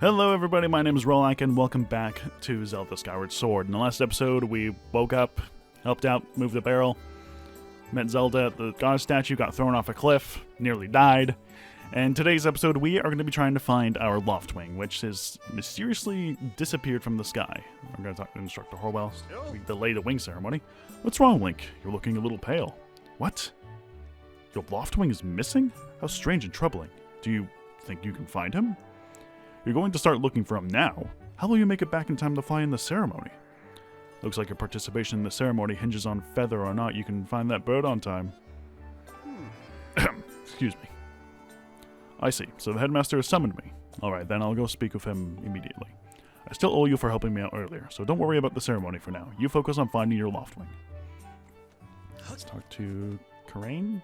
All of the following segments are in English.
Hello everybody, my name is Rolak and welcome back to Zelda Skyward Sword. In the last episode, we woke up, helped out, moved the barrel, met Zelda at the god statue, got thrown off a cliff, nearly died. And today's episode, we are going to be trying to find our Loftwing, which has mysteriously disappeared from the sky. I'm going to talk to Instructor Horwell. We delayed the wing ceremony. What's wrong, Link? You're looking a little pale. What? Your Loftwing is missing? How strange and troubling. Do you think you can find him? You're going to start looking for him now. How will you make it back in time to fly in the ceremony? Looks like your participation in the ceremony hinges on whether or not you can find that bird on time. Excuse me. I see. So the headmaster has summoned me. Alright, then I'll go speak with him immediately. I still owe you for helping me out earlier, so don't worry about the ceremony for now. You focus on finding your Loftwing. Let's talk to Karain.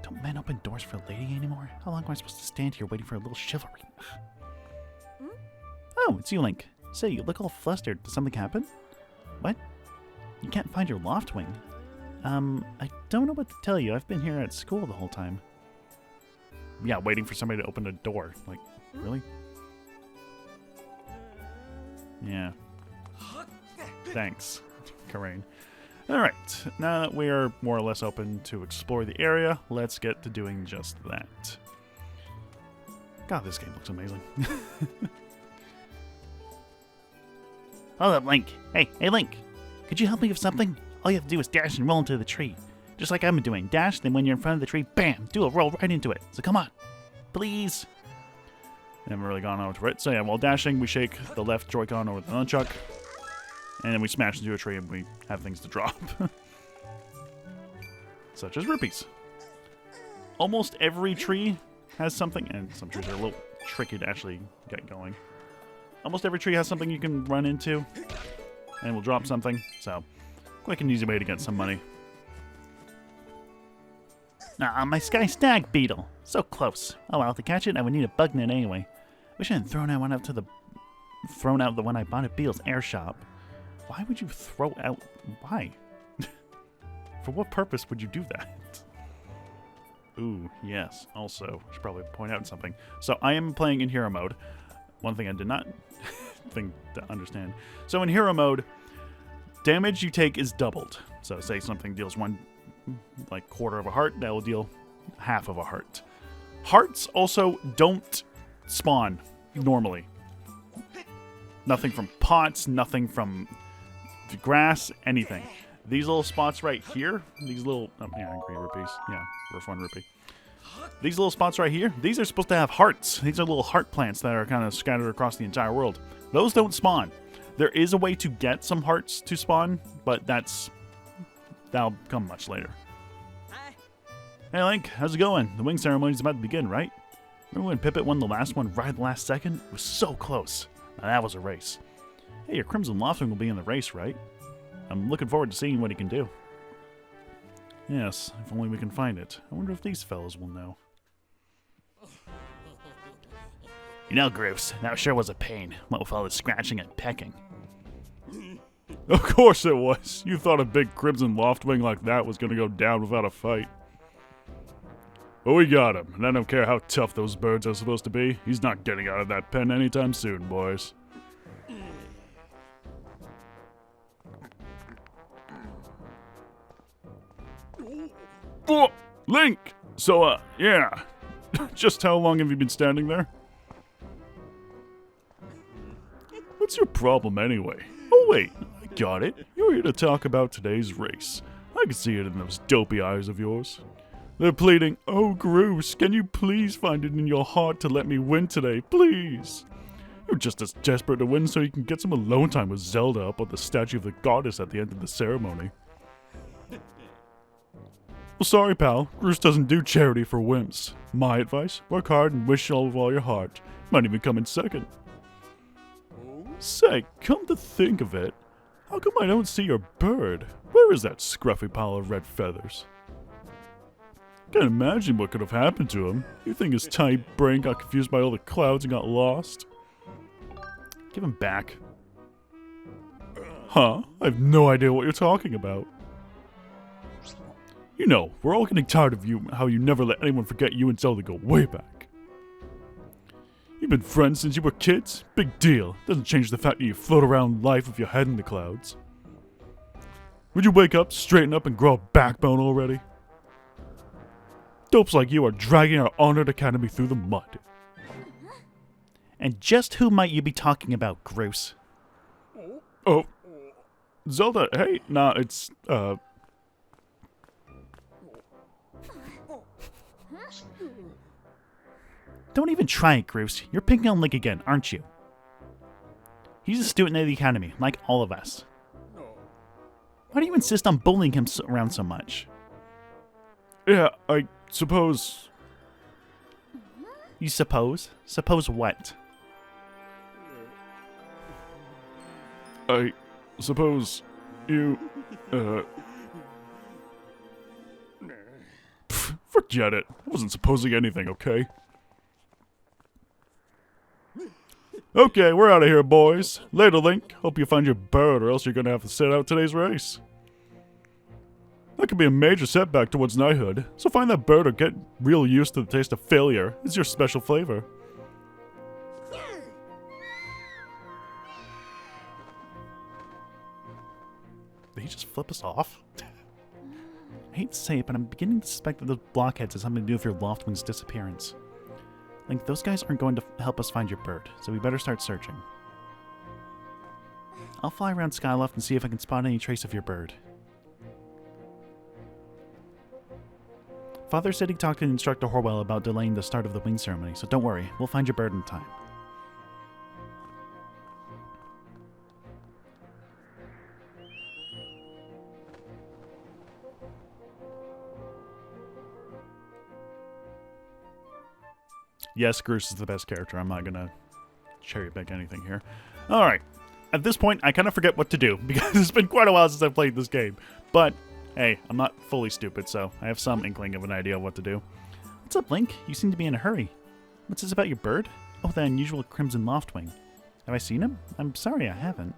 Don't men open doors for a lady anymore? How long am I supposed to stand here waiting for a little chivalry? Oh, it's you, Link. Say, you look all flustered. Did something happen? What? You can't find your Loftwing? I don't know what to tell you. I've been here at school the whole time. Yeah, waiting for somebody to open a door. Like, really? Yeah. Thanks, Karain. Alright, now that we are more or less open to explore the area, let's get to doing just that. God, this game looks amazing. Hold up, Link. Hey, Link. Could you help me with something? All you have to do is dash and roll into the tree. Just like I've been doing. Dash, then when you're in front of the tree, bam! Do a roll right into it. So come on. Please. I haven't really gone over to it. So yeah, while dashing, we shake the left Joy-Con over the nunchuck. And then we smash into a tree and we have things to drop. Such as rupees. Almost every tree has something, and some trees are a little tricky to actually get going. Almost every tree has something you can run into, and will drop something. So, quick and easy way to get some money. My sky stag beetle. So close. Oh well, to catch it, I would need a bug net anyway. Wish I hadn't thrown out the one I bought at Beetle's air shop. Why would you throw out... Why? For what purpose would you do that? Ooh, yes. Also, I should probably point out something. So, I am playing in hero mode. One thing I did not think to understand. So, in hero mode, damage you take is doubled. So, say something deals one, like, quarter of a heart, that will deal half of a heart. Hearts also don't spawn normally. Nothing from pots, nothing from... grass, anything. These little spots right here, these little, green rupees, yeah, worth 1 rupee. These little spots right here, these are supposed to have hearts. These are little heart plants that are kind of scattered across the entire world. Those don't spawn. There is a way to get some hearts to spawn, but that'll come much later. Hey Link, how's it going? The wing ceremony's about to begin, right? Remember when Pippet won the last one right at the last second? It was so close. Now that was a race. Hey, your Crimson Loftwing will be in the race, right? I'm looking forward to seeing what he can do. Yes, if only we can find it. I wonder if these fellows will know. You know, Groose, that sure was a pain. What with all the scratching and pecking. Of course it was. You thought a big Crimson Loftwing like that was going to go down without a fight. But we got him, and I don't care how tough those birds are supposed to be. He's not getting out of that pen anytime soon, boys. Oh, Link! So, yeah. Just how long have you been standing there? What's your problem anyway? Oh, wait. I got it. You're here to talk about today's race. I can see it in those dopey eyes of yours. They're pleading, "Oh, Groose, can you please find it in your heart to let me win today, please?" You're just as desperate to win so you can get some alone time with Zelda up on the statue of the goddess at the end of the ceremony. Well, sorry, pal. Groose doesn't do charity for wimps. My advice, work hard and wish all with all your heart. Might even come in second. Say, come to think of it, how come I don't see your bird? Where is that scruffy pile of red feathers? Can't imagine what could have happened to him. You think his tiny brain got confused by all the clouds and got lost? Give him back. Huh? I have no idea what you're talking about. You know, we're all getting tired of how you never let anyone forget you and Zelda go way back. You've been friends since you were kids? Big deal. Doesn't change the fact that you float around life with your head in the clouds. Would you wake up, straighten up, and grow a backbone already? Dopes like you are dragging our honored academy through the mud. And just who might you be talking about, Groose? Oh, Zelda, hey, nah, it's, Don't even try it, Groose. You're picking on Link again, aren't you? He's a student at the academy, like all of us. Why do you insist on bullying him around so much? Yeah, I suppose... You suppose? Suppose what? I suppose you, forget it. I wasn't supposing anything, okay? Okay, we're out of here, boys. Later, Link. Hope you find your bird, or else you're gonna have to sit out today's race. That could be a major setback towards knighthood, so find that bird or get real used to the taste of failure. It's your special flavor. Did he just flip us off? I hate to say it, but I'm beginning to suspect that those blockheads has something to do with your Loftwing's disappearance. Link, those guys aren't going to help us find your bird, so we better start searching. I'll fly around Skyloft and see if I can spot any trace of your bird. Father said he talked to Instructor Horwell about delaying the start of the wing ceremony, so don't worry, we'll find your bird in time. Yes, Groose is the best character. I'm not gonna cherry pick anything here. Alright. At this point, I kind of forget what to do, because it's been quite a while since I've played this game. But, hey, I'm not fully stupid, so I have some inkling of an idea of what to do. What's up, Link? You seem to be in a hurry. What's this about your bird? Oh, the unusual crimson Loftwing. Have I seen him? I'm sorry, I haven't.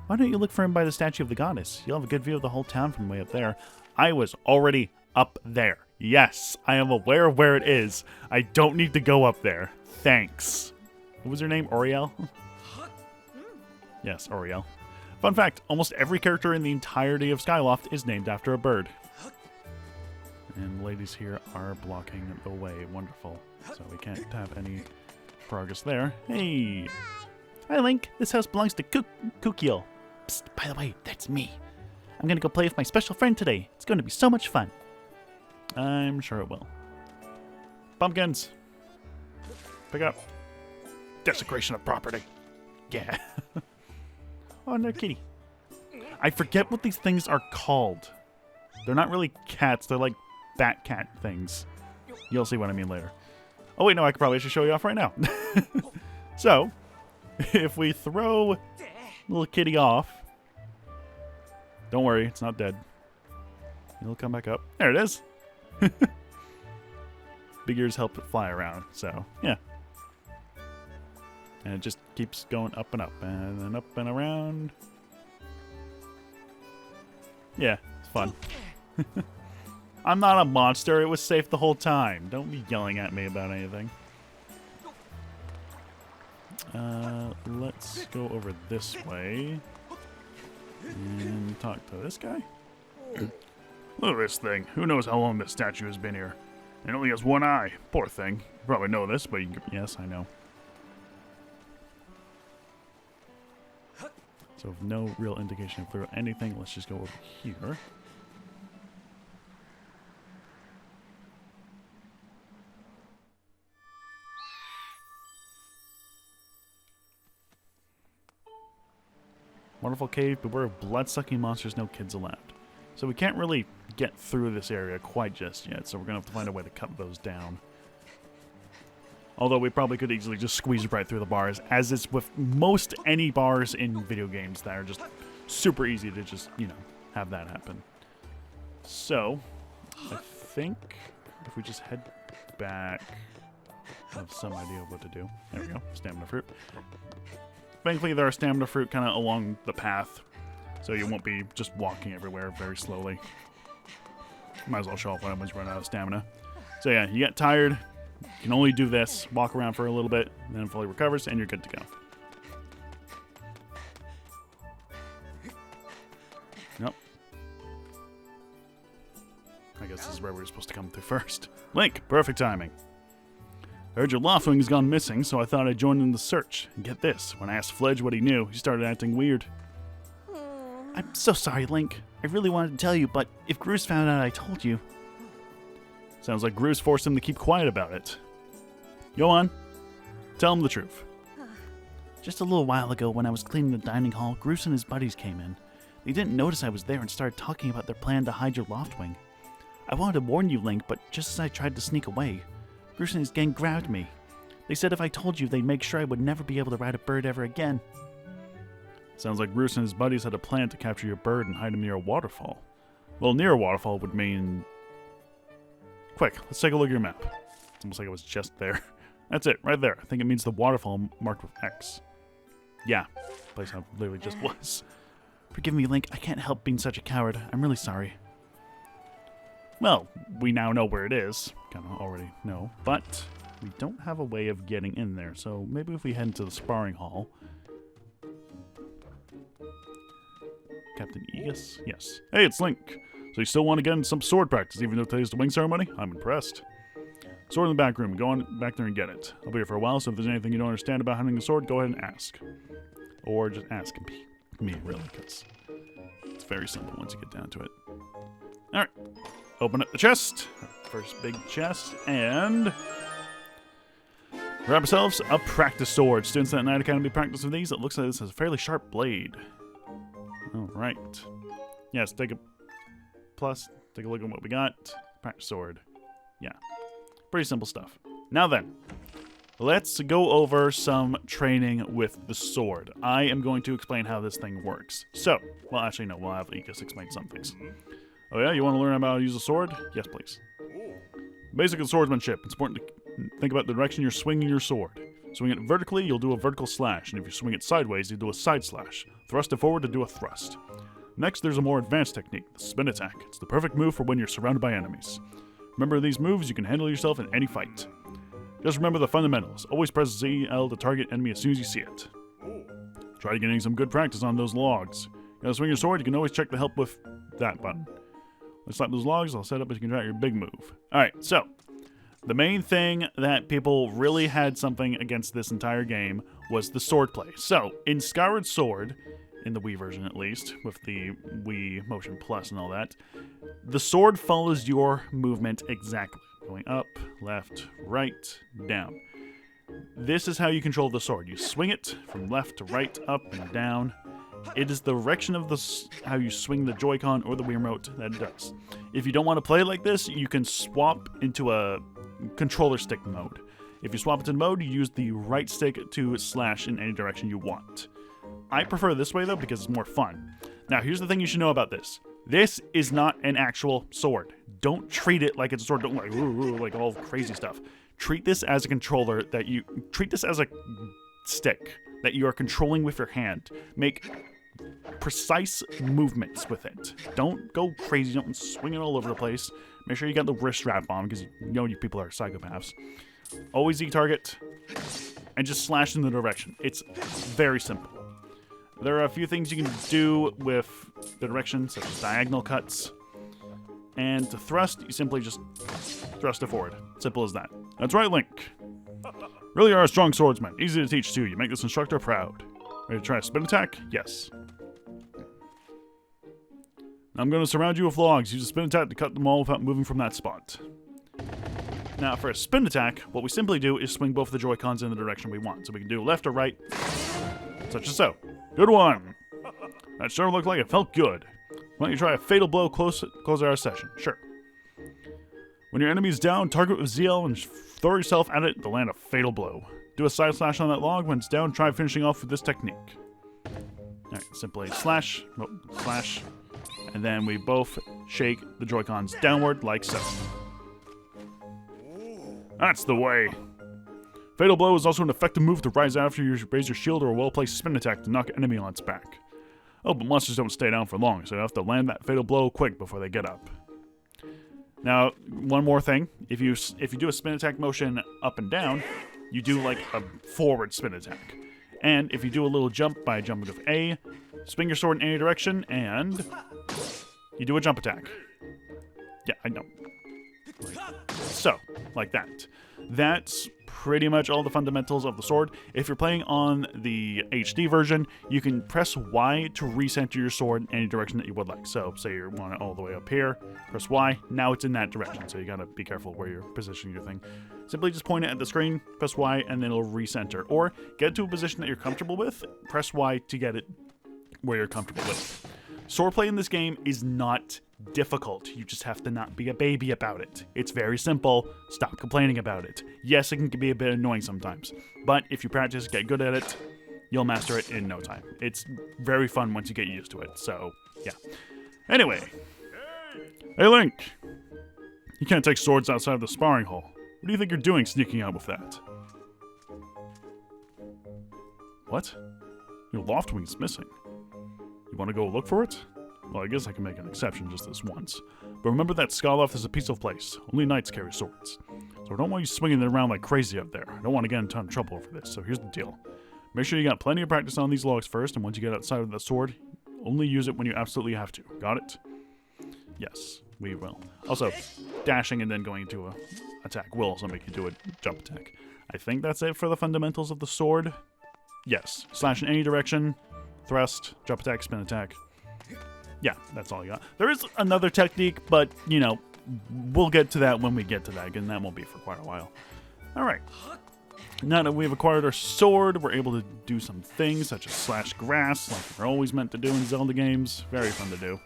Why don't you look for him by the statue of the goddess? You'll have a good view of the whole town from way up there. I was already up there. Yes, I am aware of where it is. I don't need to go up there. Thanks. What was her name? Oriel? Yes, Oriel. Fun fact, almost every character in the entirety of Skyloft is named after a bird. And the ladies here are blocking the way. Wonderful. So we can't have any progress there. Hey! Hi, Link. This house belongs to Kukio. Psst, by the way, that's me. I'm gonna go play with my special friend today. It's going to be so much fun. I'm sure it will. Pumpkins! Pick up. Desecration of property. Yeah. Oh, no, kitty. I forget what these things are called. They're not really cats. They're like bat cat things. You'll see what I mean later. Oh, wait, no, I could probably show you off right now. So, if we throw little kitty off, don't worry, it's not dead. It'll come back up. There it is. Big ears help it fly around, so yeah. And it just keeps going up and up, and then up and around. Yeah, it's fun. I'm not a monster, it was safe the whole time. Don't be yelling at me about anything. Let's go over this way. And talk to this guy. Look at this thing. Who knows how long this statue has been here? It only has one eye. Poor thing. You probably know this, but yes, I know. So with no real indication if there were anything, let's just go over here. Wonderful cave, beware of blood-sucking monsters, no kids allowed. So we can't really get through this area quite just yet, so we're going to have to find a way to cut those down. Although we probably could easily just squeeze right through the bars, as is with most any bars in video games that are just super easy to just, you know, have that happen. So, I think if we just head back, I have some idea of what to do. There we go, stamina fruit. Thankfully, there are stamina fruit kind of along the path, so you won't be just walking everywhere very slowly. Might as well show off when I run out of stamina. So yeah, you get tired, You can only do this, walk around for a little bit, and then it fully recovers, and you're good to go. Nope. I guess this is where we're supposed to come through first. Link, perfect timing. I heard your Loftwing has gone missing, so I thought I'd join in the search. And get this, when I asked Fledge what he knew, he started acting weird. I'm so sorry, Link. I really wanted to tell you, but if Groose found out I told you... Sounds like Groose forced him to keep quiet about it. Go on. Tell him the truth. Just a little while ago, when I was cleaning the dining hall, Groose and his buddies came in. They didn't notice I was there and started talking about their plan to hide your Loftwing. I wanted to warn you, Link, but just as I tried to sneak away, Groose and his gang grabbed me. They said if I told you, they'd make sure I would never be able to ride a bird ever again. Sounds like Groose and his buddies had a plan to capture your bird and hide him near a waterfall. Well, near a waterfall would mean... Quick, let's take a look at your map. It's almost like it was just there. That's it, right there. I think it means the waterfall marked with X. Yeah, place I literally just was. Forgive me, Link. I can't help being such a coward. I'm really sorry. Well, we now know where it is. Kind of already know. But we don't have a way of getting in there. So maybe if we head into the sparring hall. Captain Aegis? Yes. Hey, it's Link. So you still want to get in some sword practice even though today's the wing ceremony? I'm impressed. Sword in the back room. Go on back there and get it. I'll be here for a while, so if there's anything you don't understand about handling a sword, go ahead and ask. Or just ask me, really, because it's very simple once you get down to it. Alright. Open up the chest. First big chest. And grab ourselves a practice sword. Students at Night Academy practice with these. It looks like this has a fairly sharp blade. Alright. Yes, take a look at what we got. Practice sword. Yeah. Pretty simple stuff. Now then, let's go over some training with the sword. I am going to explain how this thing works. So, well, actually, no, we'll have Aegis explain some things. Oh yeah, you want to learn about how to use a sword? Yes, please. Basic of swordsmanship. It's important to think about the direction you're swinging your sword. Swing it vertically, you'll do a vertical slash, and if you swing it sideways, you do a side slash. Thrust it forward to do a thrust. Next, there's a more advanced technique, the spin attack. It's the perfect move for when you're surrounded by enemies. Remember these moves, you can handle yourself in any fight. Just remember the fundamentals. Always press ZL to target enemy as soon as you see it. Try getting some good practice on those logs. You gotta swing your sword, you can always check the help with that button. Let's slap those logs, I'll set up as you can try your big move. Alright, so, the main thing that people really had something against this entire game was the sword play. So, in Skyward Sword, in the Wii version at least, with the Wii Motion Plus and all that, the sword follows your movement exactly. Going up, left, right, down. This is how you control the sword. You swing it from left to right, up and down. It is the direction of how you swing the Joy-Con or the Wii Remote that it does. If you don't want to play like this, you can swap into a controller stick mode. If you swap into mode, you use the right stick to slash in any direction you want. I prefer this way though because it's more fun. Now here's the thing you should know about this. This is not an actual sword. Don't treat it like it's a sword. Don't like all crazy stuff. Treat this as a controller treat this as a stick that you are controlling with your hand. Make precise movements with it. Don't go crazy. Don't swing it all over the place. Make sure you got the wrist strap on because you know you people are psychopaths. Always Z-target and just slash in the direction. It's very simple. There are a few things you can do with the direction, such as diagonal cuts. And to thrust, you simply just thrust it forward. Simple as that. That's right, Link. Really are a strong swordsman. Easy to teach, too. You make this instructor proud. Ready to try a spin attack? Yes. I'm going to surround you with logs. Use a spin attack to cut them all without moving from that spot. Now, for a spin attack, what we simply do is swing both the Joy-Cons in the direction we want. So we can do left or right, such as so. Good one. That sure looked like it felt good. Why don't you try a fatal blow close our session? Sure. When your enemy's down, target with ZL and throw yourself at it to land a fatal blow. Do a side slash on that log. When it's down, try finishing off with this technique. Alright, simply slash, slash, and then we both shake the Joy-Cons downward like so. That's the way. Fatal Blow is also an effective move to rise after you raise your shield or a well-placed spin attack to knock enemy on its back. Oh, but monsters don't stay down for long, so you have to land that Fatal Blow quick before they get up. Now, one more thing. If you do a spin attack motion up and down, you do like a forward spin attack. And if you do a little jump by jumping with A, swing your sword in any direction, and you do a jump attack. Yeah, I know. So, like that. That's pretty much all the fundamentals of the sword. If you're playing on the HD version, you can press Y to recenter your sword in any direction that you would like. So, say you want it all the way up here, press Y, now it's in that direction. So you gotta be careful where you're positioning your thing. Simply just point it at the screen, press Y, and then it'll recenter. Or get it to a position that you're comfortable with, press Y to get it where you're comfortable with. Swordplay in this game is not difficult. You just have to not be a baby about it. It's very simple. Stop complaining about it. Yes, it can be a bit annoying sometimes, but if you practice, get good at it, you'll master it in no time. It's very fun once you get used to it, so yeah. Anyway. Hey, Link! You can't take swords outside of the sparring hall. What do you think you're doing sneaking out with that? What? Your Loftwing's missing. You want to go look for it? Well, I guess I can make an exception just this once. But remember that Skyward is a peaceful place. Only knights carry swords. So I don't want you swinging it around like crazy up there. I don't want to get in a ton of trouble over this, so here's the deal. Make sure you got plenty of practice on these logs first, and once you get outside of the sword, only use it when you absolutely have to. Got it? Yes, we will. Also, dashing and then going into a attack will also make you do a jump attack. I think that's it for the fundamentals of the sword. Yes, slash in any direction, thrust, jump attack, spin attack. Yeah, that's all you got. There is another technique, but, you know, we'll get to that when we get to that, and that won't be for quite a while. Alright. Now that we've acquired our sword, we're able to do some things, such as slash grass, like we're always meant to do in Zelda games. Very fun to do.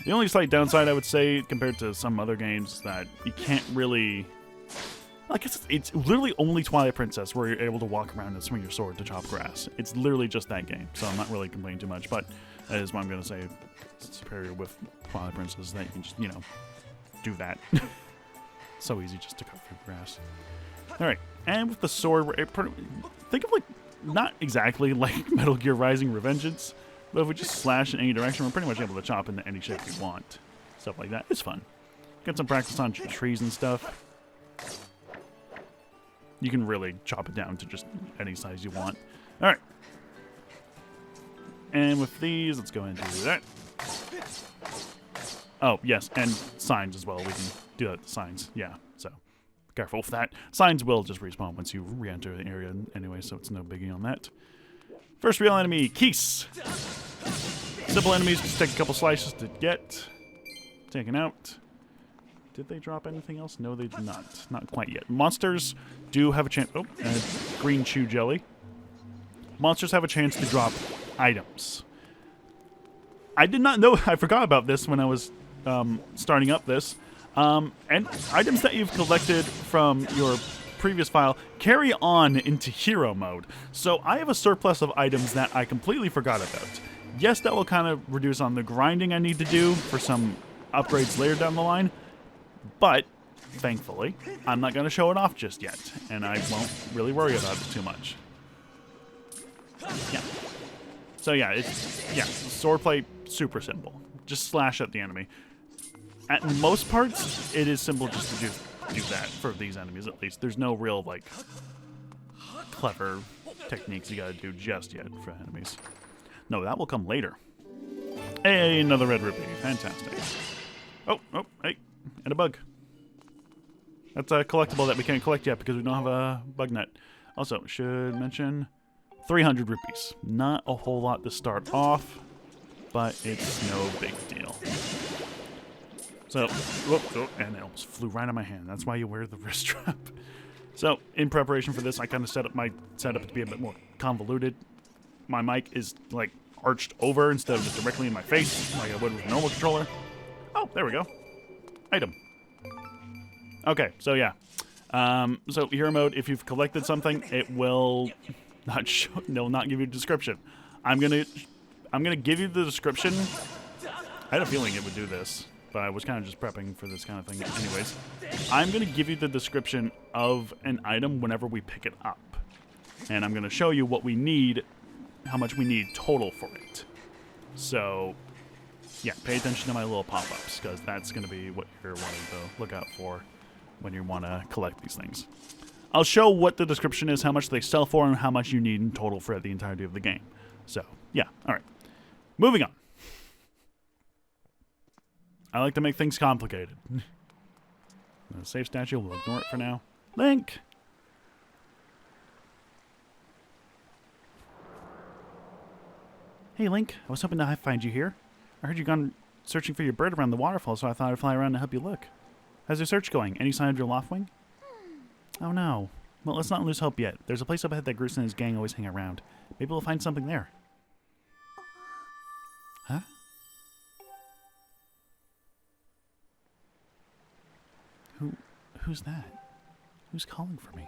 The only slight downside, I would say, compared to some other games, is that you can't really... I guess it's literally only Twilight Princess where you're able to walk around and swing your sword to chop grass. It's literally just that game, so I'm not really complaining too much, but that is what I'm going to say. Superior with Twilight Princess, that you can just, you know, do that. So easy just to cut through grass. Alright, and with the sword, we're think of like, not exactly like Metal Gear Rising Revengeance, but if we just slash in any direction, we're pretty much able to chop into any shape we want. Stuff like that. It's fun. Get some practice on trees and stuff. You can really chop it down to just any size you want. Alright. And with these, let's go ahead and do that. Oh, yes, and signs as well. We can do that with signs. Yeah, so careful with that. Signs will just respawn once you re-enter the area anyway, so it's no biggie on that. First real enemy, Keese. Simple enemies just take a couple slices to get. Taken out. Did they drop anything else? No, they did not. Not quite yet. Monsters do have a chance... Oh, green chew jelly. Monsters have a chance to drop items. I did not know... I forgot about this when I was starting up this. And items that you've collected from your previous file carry on into hero mode. So I have a surplus of items that I completely forgot about. Yes, that will kind of reduce on the grinding I need to do for some upgrades later down the line. But, thankfully, I'm not going to show it off just yet, and I won't really worry about it too much. Yeah. So yeah, swordplay, super simple. Just slash at the enemy. At most parts, it is simple just to do that for these enemies, at least. There's no real, like, clever techniques you gotta do just yet for enemies. No, that will come later. Hey, another red rupee. Fantastic. Oh, hey. And a bug. That's a collectible that we can't collect yet because we don't have a bug net. Also, should mention 300 rupees. Not a whole lot to start off, but it's no big deal. So, and it almost flew right on my hand. That's why you wear the wrist strap. So, in preparation for this, I kind of set up my setup to be a bit more convoluted. My mic is, like, arched over instead of just directly in my face, like I would with a normal controller. Oh, there we go. Item. Okay, so yeah. So hero mode, if you've collected something, it will not show, no, not give you a description. I'm gonna give you the description. I had a feeling it would do this, but I was kind of just prepping for this kind of thing anyways. I'm gonna give you the description of an item whenever we pick it up. And I'm gonna show you what we need, how much we need total for it. So Yeah, pay attention to my little pop-ups, because that's going to be what you're wanting to look out for when you want to collect these things. I'll show what the description is, how much they sell for, and how much you need in total for the entirety of the game. So, yeah, all right. Moving on. I like to make things complicated. The save statue, we'll ignore it for now. Link! Hey, Link. I was hoping to find you here. I heard you gone searching for your bird around the waterfall, so I thought I'd fly around to help you look. How's your search going? Any sign of your Loftwing? Oh, no. Well, let's not lose hope yet. There's a place up ahead that Groose and his gang always hang around. Maybe we'll find something there. Huh? Who's that? Who's calling for me?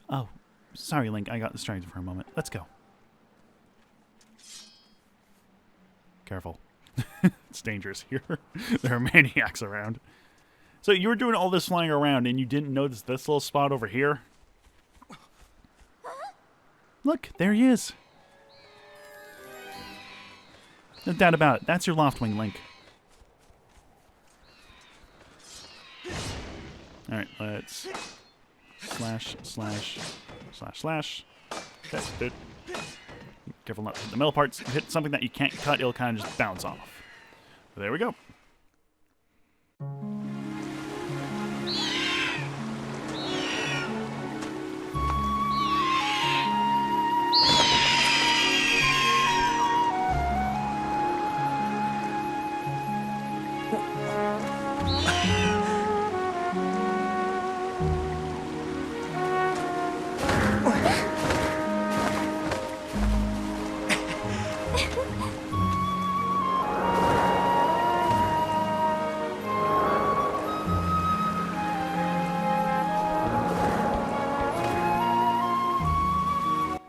Oh, sorry, Link. I got distracted for a moment. Let's go. Careful. It's dangerous here. There are maniacs around. So you were doing all this flying around and you didn't notice this little spot over here? Look, there he is. No doubt about it. That's your Loftwing, Link. Alright, let's slash. That's good. Careful not to hit the middle parts. If you hit something that you can't cut, it'll kind of just bounce off. But there we go.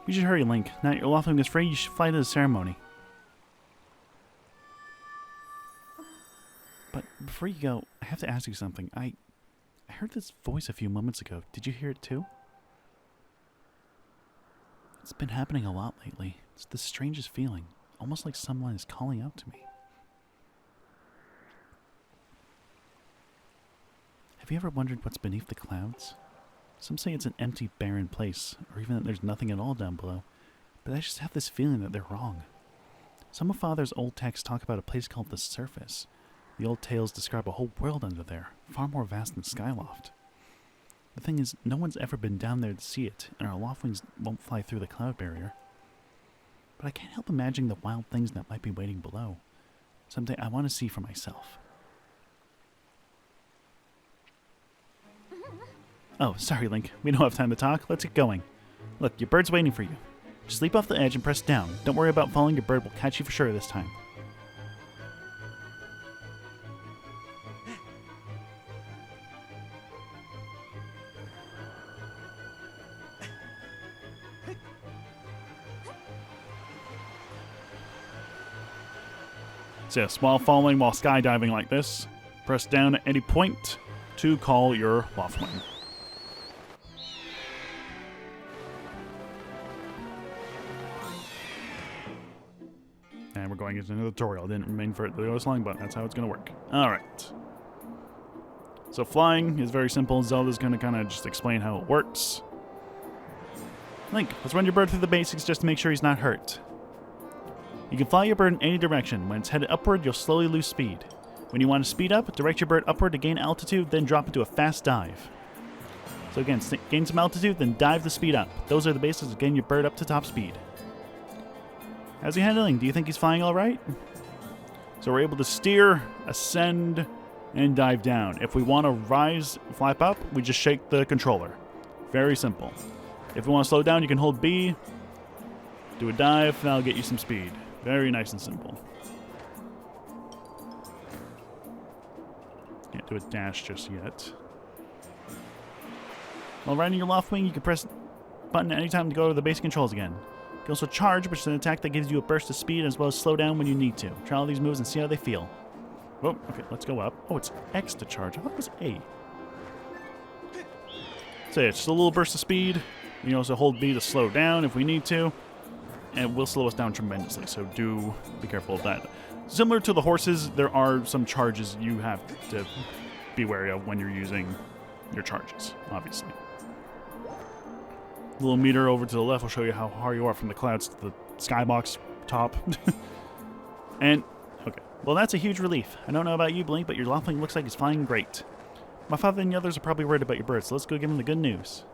You should hurry, Link. Now that your Loftwing is free, you should fly to the ceremony. But before you go, I have to ask you something. I heard this voice a few moments ago. Did you hear it too? It's been happening a lot lately. It's the strangest feeling. Almost like someone is calling out to me. Have you ever wondered what's beneath the clouds? Some say it's an empty, barren place, or even that there's nothing at all down below. But I just have this feeling that they're wrong. Some of Father's old texts talk about a place called the Surface. The old tales describe a whole world under there, far more vast than Skyloft. The thing is, no one's ever been down there to see it, and our Loftwings won't fly through the cloud barrier. But I can't help imagining the wild things that might be waiting below. Someday I want to see for myself. Oh, sorry, Link. We don't have time to talk. Let's get going. Look, your bird's waiting for you. Just leap off the edge and press down. Don't worry about falling. Your bird will catch you for sure this time. So yeah, while falling while skydiving like this, press down at any point to call your Loftwing. And we're going into the tutorial. Didn't remain for it to go this long, but that's how it's going to work. Alright. So flying is very simple. Zelda's going to kind of just explain how it works. Link, let's run your bird through the basics just to make sure he's not hurt. You can fly your bird in any direction. When it's headed upward, you'll slowly lose speed. When you want to speed up, direct your bird upward to gain altitude, then drop into a fast dive. So again, gain some altitude, then dive to speed up. Those are the basics of getting your bird up to top speed. How's he handling? Do you think he's flying all right? So we're able to steer, ascend, and dive down. If we want to rise, flap up, we just shake the controller. Very simple. If we want to slow down, you can hold B, do a dive, that'll get you some speed. Very nice and simple. Can't do a dash just yet. While riding your Loftwing, you can press button at any time to go to the basic controls again. You can also charge, which is an attack that gives you a burst of speed as well as slow down when you need to. Try all these moves and see how they feel. Oh, okay, let's go up. Oh, it's X to charge. I thought it was A. So yeah, it's just a little burst of speed. You can also hold B to slow down if we need to. and will slow us down tremendously, so do be careful of that. Similar to the horses, there are some charges you have to be wary of when you're using your charges, obviously. The little meter over to the left will show you how far you are from the clouds to the skybox top. And, okay, well that's a huge relief. I don't know about you, Blink, but your Loftwing looks like he's flying great. My father and the others are probably worried about your bird, so let's go give them the good news.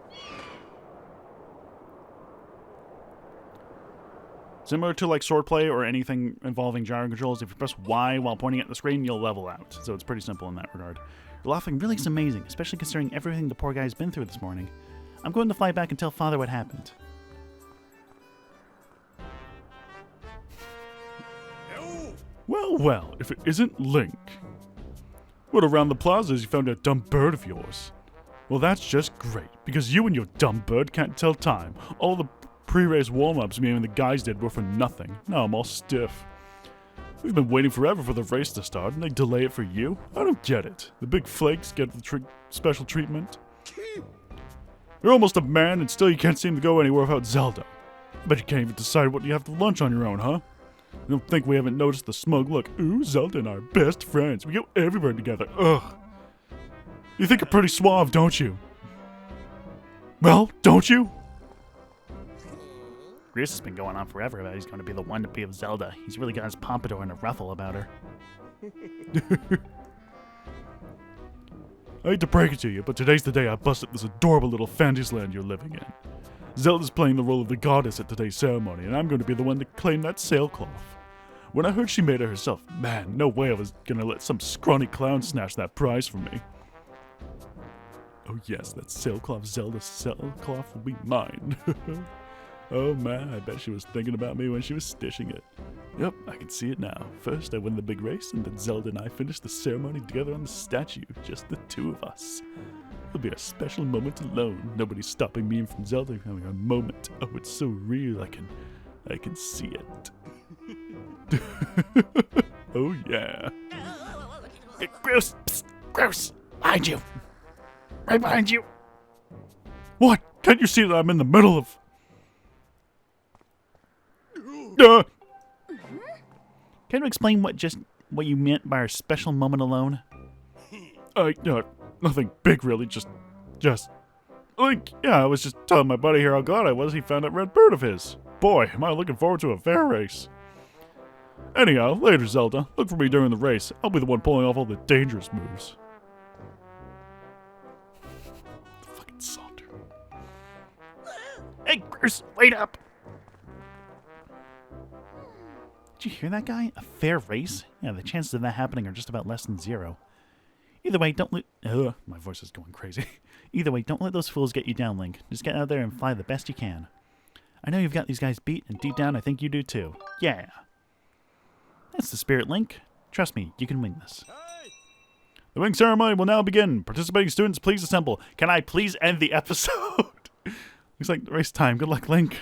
Similar to like swordplay or anything involving gyro controls, if you press Y while pointing at the screen, you'll level out. So it's pretty simple in that regard. Your Loftwing really is amazing, especially considering everything the poor guy's been through this morning. I'm going to fly back and tell Father what happened. Well, well, if it isn't Link. What, around the plaza you found a dumb bird of yours? Well, that's just great, because you and your dumb bird can't tell time. All the pre-race warm-ups me and the guys did were for nothing. Now I'm all stiff. We've been waiting forever for the race to start, and they delay it for you? I don't get it. The big flakes get the special treatment. You're almost a man, and still you can't seem to go anywhere without Zelda. I bet you can't even decide what you have for lunch on your own, huh? You don't think we haven't noticed the smug look? Ooh, Zelda and I are best friends. We go everywhere together. Ugh. You think you're pretty suave, don't you? Well, don't you? Chris has been going on forever about he's going to be the one to be with Zelda. He's really got his pompadour in a ruffle about her. I hate to break it to you, but today's the day I busted this adorable little fantasyland you're living in. Zelda's playing the role of the goddess at today's ceremony, and I'm going to be the one to claim that sailcloth. When I heard she made it herself, man, no way I was going to let some scrawny clown snatch that prize from me. Oh yes, that sailcloth Zelda sailcloth will be mine. Oh man, I bet she was thinking about me when she was stitching it. Yep, I can see it now. First I win the big race, and then Zelda and I finish the ceremony together on the statue, just the two of us. It'll be a special moment alone. Nobody's stopping me from Zelda having a moment. Oh, it's so real, I can see it. Oh yeah. Gross! Psst, gross! Behind you! Right behind you! What? Can't you see that I'm in the middle of... Can you explain what you meant by our special moment alone? Nothing big really, just... Link, yeah, I was just telling my buddy here how glad I was he found that red bird of his. Boy, am I looking forward to a fair race. Anyhow, later, Zelda. Look for me during the race. I'll be the one pulling off all the dangerous moves. Fucking Saunter. Hey, Bruce, wait up! Did you hear that guy? A fair race? Yeah, the chances of that happening are just about less than 0. Either way, don't let... my voice is going crazy. Either way, don't let those fools get you down, Link. Just get out there and fly the best you can. I know you've got these guys beat, and deep down I think you do too. Yeah. That's the spirit, Link. Trust me, you can win this. The wing ceremony will now begin. Participating students, please assemble. Can I please end the episode? Looks like race time. Good luck, Link.